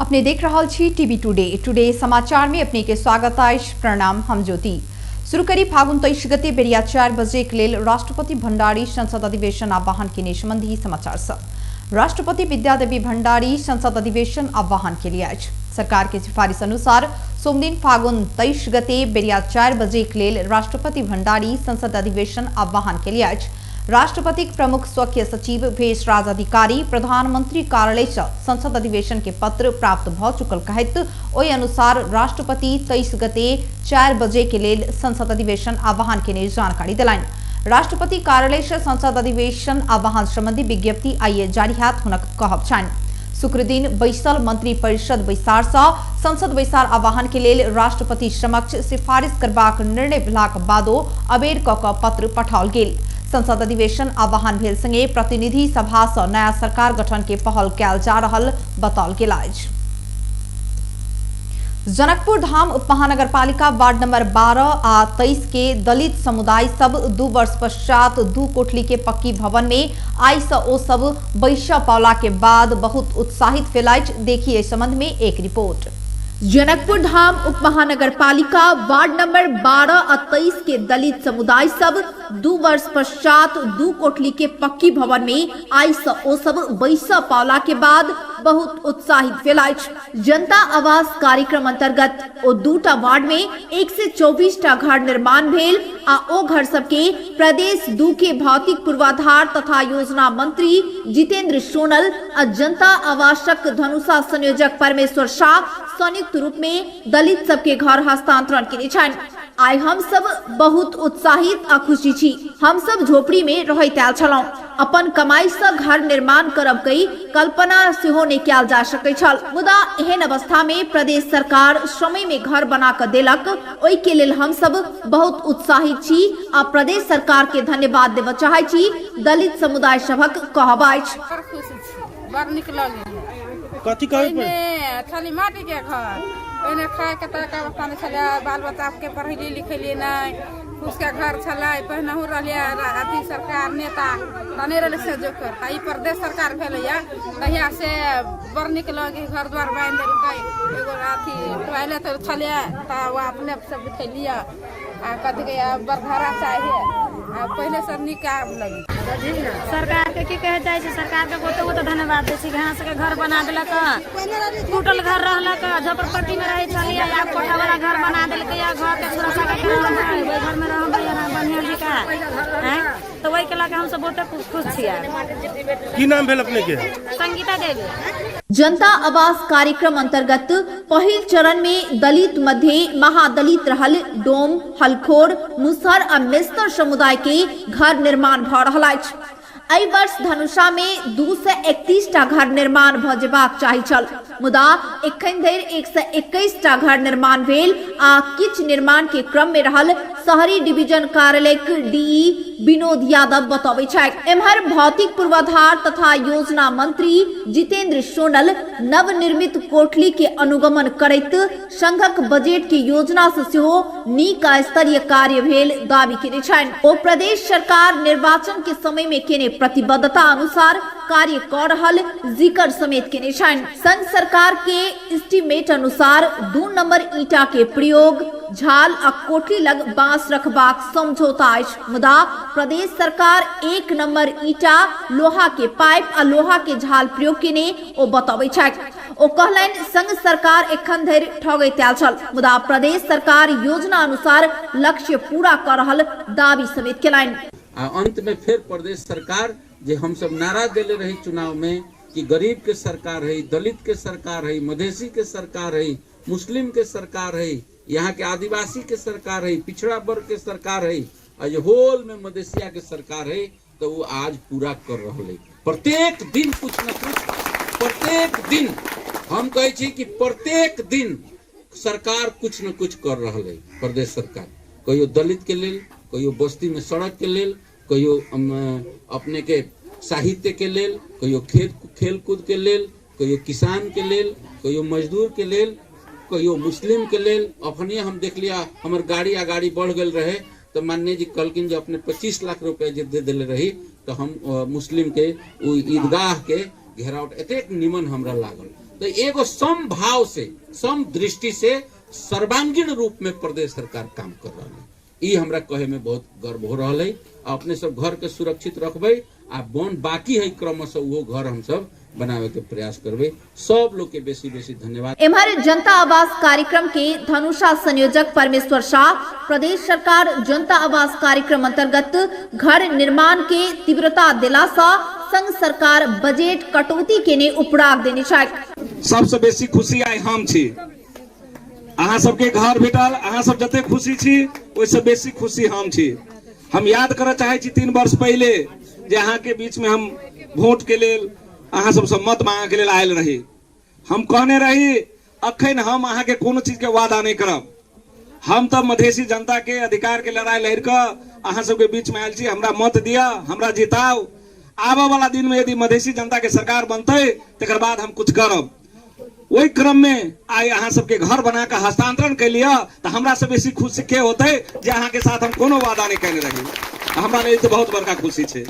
अपने देख रहा छी टीवी टुडे समाचार में अपने के स्वागत अछि। प्रणाम, हम ज्योति। शुरू करी फागुन 23 गते बेरिया 4 बजे के लेल राष्ट्रपति भंडारी संसद अधिवेशन आह्वान के संबंधी समाचार सब। राष्ट्रपति विद्यादेवी भंडारी संसद अधिवेशन आह्वान के लिए आज सरकार के सिफारिश अनुसार सोमदिन फागुन 23 गते बेरिया 4 बजे के लेल राष्ट्रपति भंडारी संसद अधिवेशन आह्वान के लिए आज राष्ट्रपति प्रमुख स्वकीय सचिव भेषराज अधिकारी प्रधानमंत्री कार्यालय से संसद अधिवेशन के पत्र प्राप्त भ चुकल कहत ओहि अनुसार राष्ट्रपति 23 गते 4 बजे के लेल संसद अधिवेशन आह्वान के जानकारी दिलाइन। राष्ट्रपति कार्यालय से संसद अधिवेशन आह्वान संबंधी विज्ञप्ति आइए जारी हैत हुनक कहब छनि। शुक्र दिन बैसल मंत्री परिषद बैसार से संसद बैसार आह्वान के लेल राष्ट्रपति समक्ष सिफारिश करबाक निर्णय भेलाक बादो अबेर क के पत्र पठाओल गेल। संसद अधिवेशन आह्वान भेल संगे प्रतिनिधि सभा से नया सरकार गठन के पहल कैल जा रहल बताओल गेल अछि। जनकपुर धाम उपमहानगरपालिका वार्ड नंबर 12 आ 23 के दलित समुदाय सब 2 वर्ष पश्चात 2 कोठली के पक्की भवन में आई से ओ सब बैसा पावला के बाद बहुत उत्साहित भेलाइछ। देखिए इस संबंध में एक रिपोर्ट। जनकपुर धाम उपमहानगरपालिका वार्ड नंबर 12 और 23 के दलित समुदाय सब 2 वर्ष पश्चात 2 कोठली के पक्की भवन में आई से ओ सब बैसा पावला के बाद बहुत उत्साहित भेलाइछ। जनता आवास कार्यक्रम अंतर्गत ओ 2टा वार्ड में 124 टा घर निर्माण भेल आ ओ घर सबके प्रदेश 2 के भौतिक पूर्वाधार तथा योजना मंत्री जितेंद्र सोनल आ जनता आवासक धनुषा संयोजक परमेश्वर शाह संयुक्त रूप में दलित सबके घर हस्तांतरण केने छनि। आइ हम सब बहुत उत्साहित आ खुशी छी। हम सब झोपड़ी में रहैत आयल छलहुं। अपन कमाई से घर निर्माण करब कई कल्पना सेहो नहीं कयल जा सकै छल, मुदा एहन अवस्था में प्रदेश सरकार समय में घर बना कर देलक। ओहि के लेल हम सब बहुत उत्साहित छी आ प्रदेश सरकार के धन्यवाद देबय चाहै छी। दलित समुदाय सभक कहब अछि। बड़ नीक लगे कथी कहै खाली माटी के घर पहले खाए के तरीका पानी चले बाल बच्चा के पढ़ेली लिखेली नहीं उसका घर चला पहले रही सरकार नेता बने रहे से जो कर ई प्रदेश सरकार भेलैया तहिया से बड़ नीक लगे घर द्वार बांध देलकै एगो अथी पहले तो चले वो अपने सब खेलिया कथी के बरघरा चाहिए पहले से निकाल लगी। सरकार के की कहे जाय छै, सरकार के बहुत धन्यवाद दै छी। घास के घर बना देलक, टूटल घर रहलक, झोपड़पट्टी में रहे छलिए या कोठा वाला घर बना देलकै या घर के सुरक्षा के घर में रहब बढ़िया लिखा है तो वही के लगे हम सब बहुत खुश छियै। की नाम भेल अपने के? संगीता देवी। जनता आवास कार्यक्रम अंतर्गत पहिल चरण में दलित मध्य महादलित रहल डोम, हलखोर, मुसहर आ मेस्तर समुदाय के घर निर्माण भ रहल अछि। एहि वर्ष धनुषा में 231 टा घर निर्माण भ जेबाक चाही छल, मुदा एखन धरि 121 टा घर निर्माण भेल आ किछ निर्माण के क्रम में रहल शहरी डिवीजन कार्यालय डीई विनोद यादव बतबै छथि। एम्हर भौतिक पूर्वाधार तथा योजना मंत्री जितेंद्र सोनल नवनिर्मित कोठली के अनुगमन करैत संघक बजट के योजना से सेहो नीक स्तरीय कार्य भेल दावी केने छथि। ओ प्रदेश सरकार निर्वाचन के समय में केने प्रतिबद्धता अनुसार कार्य कर रहल जिक्र समेत केने छथि। संघ सरकार के एस्टीमेट अनुसार 2 नंबर ईटा के प्रयोग, झाल आ कोठली लग बांस रखबाक समझौता अछि, मुदा प्रदेश सरकार 1 नंबर ईटा, लोहा के पाइप आ लोहा के झाल प्रयोग केने ओ बतबै छथि। ओ कहलनि संघ सरकार एखन धरि ठगैत आयल छल, मुदा प्रदेश सरकार योजना अनुसार लक्ष्य पूरा कर रहल दावी समेत केलनि। अंत में फिर प्रदेश सरकार जे हम सब नारा देले रही चुनाव में कि गरीब के सरकार है, दलित के सरकार है, मधेसी के सरकार है, मुस्लिम के सरकार है, यहाँ के आदिवासी के सरकार है, पिछड़ा वर्ग के सरकार है, और होल में मधेसिया के सरकार है, तो वो आज पूरा कर रहा है। प्रत्येक दिन कुछ न कुछ, प्रत्येक दिन हम कहे छी कि प्रत्येक दिन सरकार कुछ न कुछ कर रहा है। प्रदेश सरकार कहियो दलित के लेल, कहियो बस्ती में सड़क के लेल, कहियो अपने के साहित्य के लेल, कहियो खेल कूद के लेल, कहियो किसान के लेल, कहियो मजदूर के लेल, कहियो मुस्लिम के लेल। अपने हम देख लिया हमार गाड़ी आगाड़ी बढ़ गल रहे तो मान्य जी कहलकिन जो अपने 25 लाख रुपया जे दे दिले रही तो हम मुस्लिम के ईदगाह के घेरावट एतेक निमन हमरा लागल। तो एगो सम भाव से, सम दृष्टि से सर्वांगीण रूप में प्रदेश सरकार काम कर रहा है। ये हमरा कहे में बहुत गर्व हो रहा है। अपने सब घर के सुरक्षित रखबे आ बन बाकी है क्रमशः वो घर हम सब बनावे के प्रयास करबे। सब लोग के बेसी बेसी धन्यवाद। एम्हर जनता आवास कार्यक्रम के धनुषा संयोजक परमेश्वर शाह प्रदेश सरकार जनता आवास कार्यक्रम अंतर्गत घर निर्माण के तीव्रता दिलासा संघ सरकार बजट कटौती के ने उपराग देने चाहिए। सबसे बेसी खुशी आइ हम छी, अहाँ सबके घर भेटल, अहाँ सब जते खुशी छी ओइसे बेसी खुशी हम छी। हम याद करऽ चाहे छी 3 वर्ष पहले जे अहाँ के बीच में हम वोट के लेल अहाँ सबसे मत मांगे के लेल आयल रही। हम कहने रही अखन हम अहाँ के कोनो चीज के वादा नहीं करब। हम तब मधेसी जनता के अधिकार के लड़ाई लड़ के अहाँ सबके बीच में आयल छी। हमरा मत दिया, हमरा जिताओ। आबे वाला दिन में यदि मधेसी जनता के सरकार बनते तकर बाद हम कुछ करब। वही क्रम में आई अहाँ सबके घर बना के हस्तांतरण के लिया तो हमरा से बेसी खुशी के होते जे अहाँ के साथ हम कोनो वादा नहीं करने रही। हमरा लिए तो बहुत बड़का खुशी छे।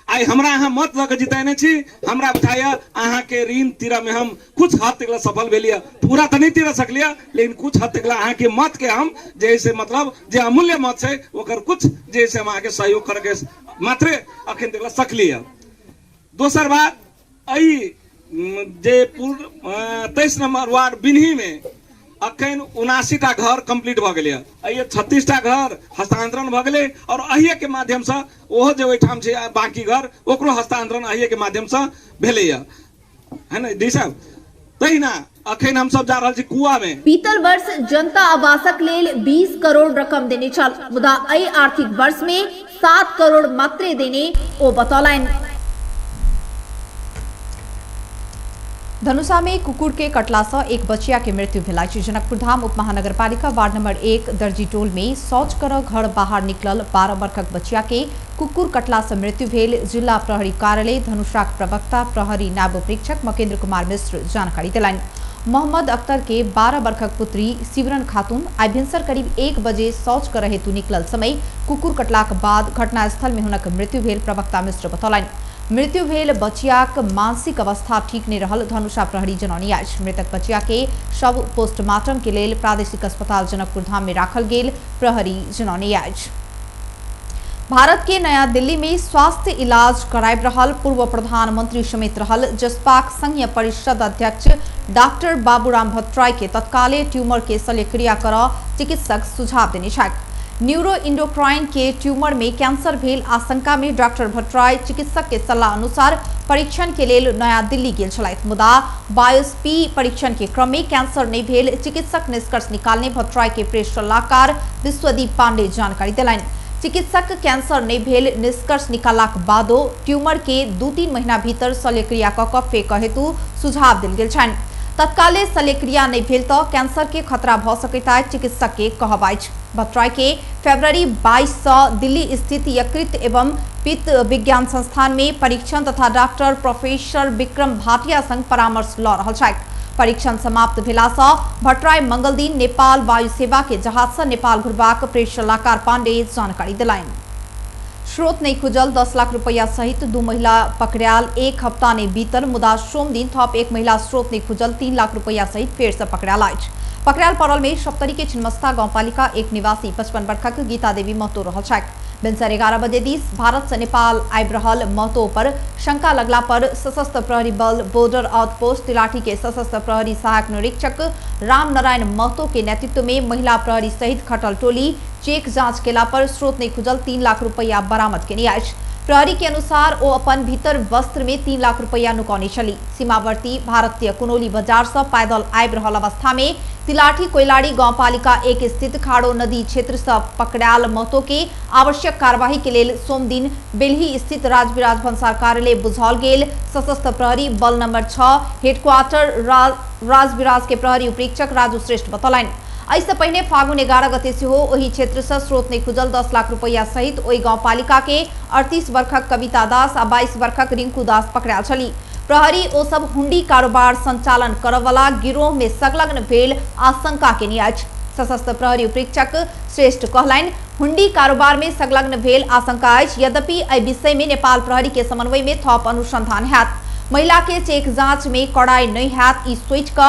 आई हमरा अहाँ मत लग जिताने छी। हमरा बुझाया अहाँ के ऋण तीरा में हम कुछ हद तक सफल भेलिया। पूरा तो नहीं तीरा सकलिया लेकिन कुछ हद तक अहाँ के मत के हम जैसे मतलब जे अमूल्य मत है ओकर कुछ जैसे हम अहाँ के सहयोग करके मात्र अखन तक सकलिया। दोसर बात आई जे 23 नंबर वार्ड बिन्ही में अखन 79 टा घर कंप्लीट भ गेलै। अइए 36 टा घर हस्तांतरण भ गेलै और अहिए के माध्यम से ओहो जे ओइठाम छै बाकी घर ओकरो हस्तांतरण अहिए के माध्यम से भेलै है ना डी साहब। तहिना अखन हम सब जा रहल छी कुआ में। बीतल वर्ष जनता आवासक लेल 20 करोड़ रकम देने छल, मुदा एहि आर्थिक वर्ष में 7 करोड़ मात्रे देने ओ बतौलनि। धनुषा में कुकुर के कटला से एक बचिया के मृत्यु भेल। जनकपुर धाम उपमहानगरपालिका वार्ड नंबर 1 दर्जी टोल में शौच कर घर बाहर निकलल 12 वर्षक बचिया के कुकुर कटला से मृत्यु भेल। जिला प्रहरी कार्यालय धनुषाक प्रवक्ता प्रहरी नायब परीक्षक मकेंद्र कुमार मिश्र जानकारी दिलनि। मोहम्मद अख्तर के 12 वर्षक पुत्री सिवरन खातून आई भिनसर करीब 1 बजे शौच कर हेतु निकलल समय कुकुर कटलाक बाद घटनास्थल में हुनक मृत्यु भेल। प्रवक्ता मिश्र बतौलनि मृत्यु भेल बचियाक मानसिक अवस्था ठीक नहीं रहल। धनुषा प्रहरी जनौनी अछि मृतक बचिया के शव पोस्टमार्टम के लेल प्रादेशिक अस्पताल जनकपुर धाम में राखल गेल। प्रहरी जनौनी अछि भारत के नया दिल्ली में स्वास्थ्य इलाज कराब रहल पूर्व प्रधानमंत्री समेत रहल जसपाक संघीय परिषद अध्यक्ष डॉक्टर बाबूराम भट्टराय के तत्काले ट्यूमर के शल्यक्रिया कर चिकित्सक सुझाव देने छथि। न्यूरो इंडोक्राइन के ट्यूमर में कैंसर भेल आशंका में डॉक्टर भट्टराय चिकित्सक के सलाह अनुसार परीक्षण के लिए नया दिल्ली गेल छलथि। मुदा बायोप्सी परीक्षण के क्रम में कैंसर नहीं भेल चिकित्सक निष्कर्ष निकालने भट्टराय के प्रेस सलाहकार विश्वदीप पांडे जानकारी दिलनि। चिकित्सक कैंसर नहीं भेल निष्कर्ष निकालक बादो ट्यूमर के 2-3 महीना भीतर शल्यक्रिया क फेक हेतु सुझाव देल गेल छनि। तत्काले शल्यक्रिया नहीं भेल तो कैंसर के खतरा भ सकैत अछि चिकित्सक के कहब अछि। भट्टराय के फरवरी 22 से दिल्ली स्थित यकृत एवं पित्त विज्ञान संस्थान में परीक्षण तथा डॉक्टर प्रोफेसर विक्रम भाटिया संग परामर्श ल रहल छथि। परीक्षण समाप्त भेला से भट्टराय मंगल दिन नेपाल वायु सेवा के जहाज से नेपाल घुरबाक प्रेस सलाहकार पांडे जानकारी दिलनि। स्रोत नहीं खुजल 10 लाख रुपया सहित 2 महिला पकड़ायल 1 हफ्ता ने बीतल। मुदा सोम दिन थप 1 महिला स्रोत नहीं खुजल 3 लाख रुपया सहित फेर से पकड़ायल अछि। पकड़ायल पड़ल में सप्तरी के छिन्मस्ता गाउँपालिका 1 निवासी 55 वर्षक गीता देवी महतो रहल छथि। भिनसर 11 बजे दिस भारत से नेपाल आबि रहल महतो पर शंका लगला पर सशस्त्र प्रहरी बल बॉर्डर आउटपोस्ट तिलाठी के सशस्त्र प्रहरी सहायक निरीक्षक राम नारायण महतो के नेतृत्व में महिला प्रहरी सहित खटल टोली चेक जांच केला पर स्रोत नहीं खुजल 3 लाख रुपया बरामद केने अछि। प्रहरी के अनुसार ओ अपन भीतर वस्त्र में 3 लाख रुपया नुकौने छली। सीमावर्ती भारतीय कुनौली बाजार से पैदल आबि रहल अवस्था में तिलाठी कोइलाड़ी गाउँपालिका 1 स्थित खाड़ो नदी क्षेत्र से पकड़ायल महतो के आवश्यक कार्यवाही के लेल सोम दिन बेल्ही स्थित राजविराज भन्सार कार्यालय बुझाओल गेल। सशस्त्र प्रहरी बल नंबर 6 हेडक्वार्टर राजविराज के प्रहरी उपरीक्षक राजू श्रेष्ठ बतौलनि। ऐसे पहले फागुन 11 गते से हो वही क्षेत्र से स्रोत नहीं खुजल 10 लाख रुपया सहित ओई गाउँपालिका के 38 वर्षक कविता दास आ 22 वर्षक रिंकू दास पकड़ायल छली। प्रहरी ओ सब हुंडी कारोबार संचालन करय वाला गिरोह में संलग्न भेल आशंका केने अछि। सशस्त्र प्रहरी उपरीक्षक श्रेष्ठ कहलनि हुंडी कारोबार में संलग्न भेल आशंका अछि। यद्यपि एहि विषय में नेपाल प्रहरी के समन्वय में थप अनुसंधान हैत। महिला के चेक जांच में कड़ाई नहीं हैत। ई सोच का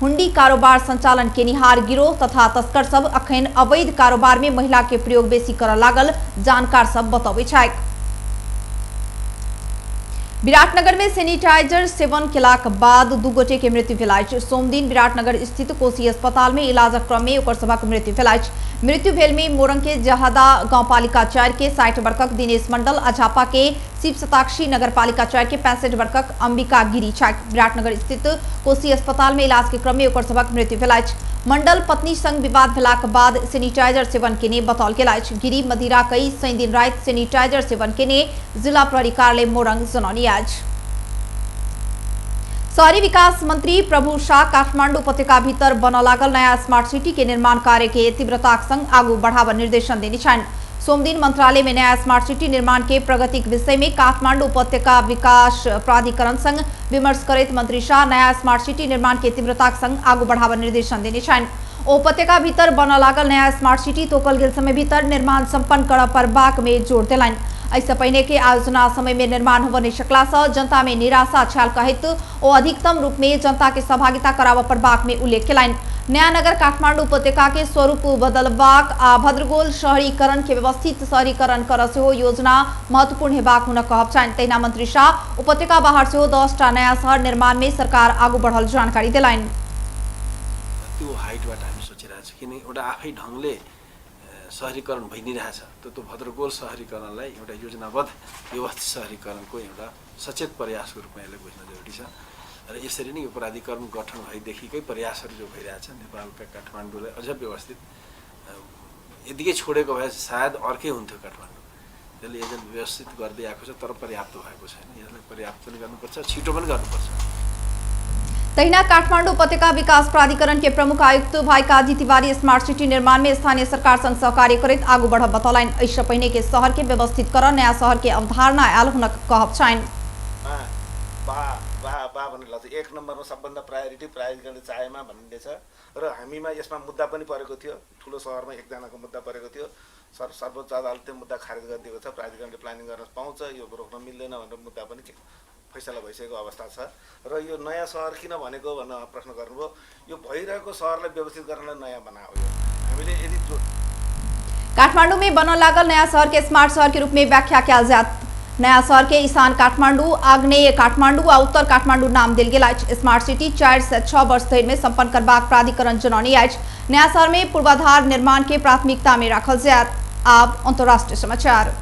हुंडी कारोबार संचालन के निहार गिरोह तथा तस्कर सब अखन अवैध कारोबार में महिला के प्रयोग बेसी कर लागल जानकार सब बतबे छैक। विराटनगर में सैनिटाइजर सेवन केलाक बाद 2 गोटे के मृत्यु भेल। सोमदिन विराटनगर स्थित कोशी अस्पताल में इलाजक क्रम में ओकर सभक मृत्यु भेल। मृत्यु भेल में मोरंग के जहादा गांवपालिका 4 के 60 वर्षक दिनेश मंडल, अझापा के शिव शताक्षी नगरपालिका 4 के 65 वर्षक अंबिका गिरी छैक। विराटनगर स्थित कोशी अस्पताल में इलाज के क्रम में ओकर सभक मृत्यु भेल। मंडल पत्नी संग विवाद भेलाक बाद सैनिटाइजर सेवन केने बताओल गेल। गिरी मदिरा कई शनि दिन राति सैनिटाइजर सेवन केने जिला प्रहरी कार्यालय मोरंग जनौनी। शहरी विकास मंत्री प्रभु शाह काठमांडू उपत्यका भीतर बन लागल नया स्मार्ट सिटी के निर्माण कार्य के तीव्रता संग आगू बढ़ावा निर्देशन देने छन्। सोमदिन मंत्रालय में नया स्मार्ट सिटी निर्माण के प्रगति के विषय में काठमांडू उपत्यका विकास प्राधिकरण संग विमर्श करैत मंत्री शाह नया स्मार्ट सिटी निर्माण के तीव्रता संग आगू बढ़ावा निर्देशन देने छन्। उपत्यका भीतर बन लागल नया स्मार्ट सिटी तोकल गेल समय भीतर निर्माण संपन्न करब पर बाक में जोर देलनि। ऐसे पहले के आयोजना समय में निर्माण हो नहीं सकला से जनता में निराशा छल कहित ओ अधिकतम रूप में जनता के सहभागिता कराव पर बाक में उल्लेख केलनि। नया नगर काठमांडू उपत्यका के स्वरूप बदलबाक आ भद्रगोल शहरीकरण के व्यवस्थित शहरीकरण कर सेहो योजना महत्वपूर्ण हेबाक हुन कहब छन्। तहिना मंत्री शाह उपत्यका बाहर सेहो 10टा नया शहर निर्माण में सरकार आगू बढ़ल जानकारी देलनि। त्यो हाइटबाट हामी सोचिरहेको छौँ किन एउटा आफै ढङ्गले शहरीकरण भइ नै रहेछ। त्यो भद्रगोल शहरीकरणलाई एउटा योजनाबद्ध व्यवस्थित शहरीकरणको एउटा सचेत प्रयासको रूपमा यसलाई बुझ्न जरुरी छ र यसरी नै यो प्राधिकरण गठन भएदेखिकै प्रयासहरू जो भइरहेछ नेपालका काठमाडौँलाई अझ व्यवस्थित यतिकै छोडेको भए सायद अर्कै हुन्थ्यो काठमाडौँ। त्यसले यसले व्यवस्थित गर्दै आएको छ तर पर्याप्त भएको छैन। यसलाई पर्याप्त पनि गर्नुपर्छ, छिटो पनि गर्नुपर्छ। तहिना काठमांडू उपत्यका विकास प्राधिकरण के प्रमुख आयुक्त भाई काजी तिवारी स्मार्ट सिटी निर्माण में स्थानीय सरकार संग सहकार्य करित आगू बढ़ब बतौलनि। ऐसे पहिने के शहर के व्यवस्थित कर नया शहर के अवधारणा आयल हुन कहब छन्। एक नम्बरमा सबभन्दा प्रायोरिटी चाहेमा भन्ने छ र हामीमा यसमा मुद्दा पनि परेको थियो। ठुलो शहरमा एकजनाको मुद्दा परेको थियो। सर्वोच्च अदालतले मुद्दा खारेज गरिदिएको छ। प्राधिकरणले प्लानिङ गर्न पाउँछ, यो रोक्न मिल्दैन भनेर मुद्दा पनि फैसला भइसकेको अवस्था छ र यो नयाँ शहर किन भनेको भनेर प्रश्न गर्नुभयो। यो भइरहेको शहरलाई व्यवस्थित गर्नलाई नयाँ बनायो। हामीले यदि काठमांडू में बनने लागल नया शहर के स्मार्ट शहर के रूप में व्याख्या किया जात। नया शहर के ईशान काठमांडू, आग्नेय काठमांडू और उत्तर काठमांडू नाम दिल गेल। स्मार्ट सिटी 4 से 6 वर्ष धरि में संपन्न करबाक प्राधिकरण जनौनी अछि। नया शहर में पूर्वाधार निर्माण के प्राथमिकता में राखल जायत। आब अंतर्राष्ट्रीय समाचार।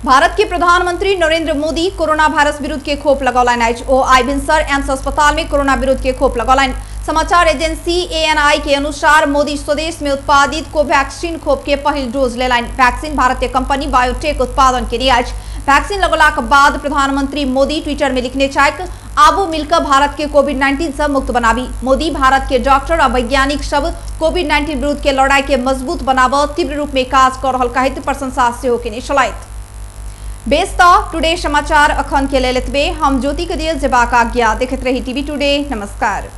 भारत के प्रधानमंत्री नरेंद्र मोदी कोरोना वायरस विरुद्ध के खोप लगौलनि अछि। ओ आई भिनसर एम्स अस्पताल में कोरोना विरुद्ध के खोप लगौलनि। समाचार एजेंसी ANI के अनुसार मोदी स्वदेश में उत्पादित कोवैक्सीन खोप के पहिल डोज लेलनि। वैक्सीन भारतीय कंपनी बायोटेक उत्पादन के अछि। वैक्सीन लगौलाक बाद प्रधानमंत्री मोदी ट्विटर में लिखने छथि, आबू मिलकर भारत के कोविड-19 से मुक्त बनाबी। मोदी भारत के डॉक्टर और वैज्ञानिक सब कोविड-19 विरुद्ध के लड़ाई के मजबूत बनाब तीव्र रूप में काज कर रहल कहित प्रशंसा सेहो केने छलथि। बेस्ता टुडे समाचार अखन के लेल एतबे। हम ज्योति के दियल जेबाक आज्ञा। देखैत रही टीवी टुडे। नमस्कार।